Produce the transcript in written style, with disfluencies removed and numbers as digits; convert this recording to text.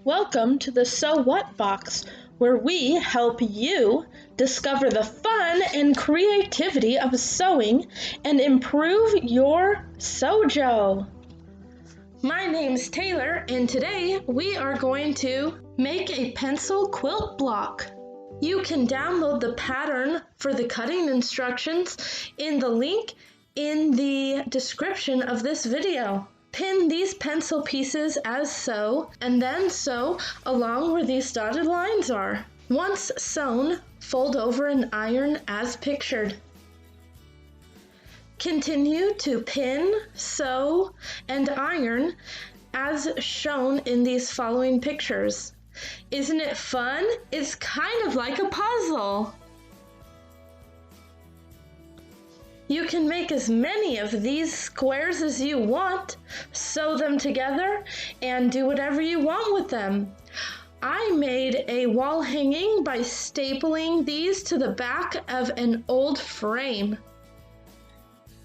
Welcome to the So What box, where we help you discover the fun and creativity of sewing and improve your sojo. My name's Taylor, and today we are going to make a pencil quilt block. You can download the pattern for the cutting instructions in the link in the description of this video. Pin these pencil pieces as so, and then sew along where these dotted lines are. Once sewn, fold over and iron as pictured. Continue to pin, sew, and iron as shown in these following pictures. Isn't it fun? It's kind of like a puzzle. You can make as many of these squares as you want, sew them together, and do whatever you want with them. I made a wall hanging by stapling these to the back of an old frame.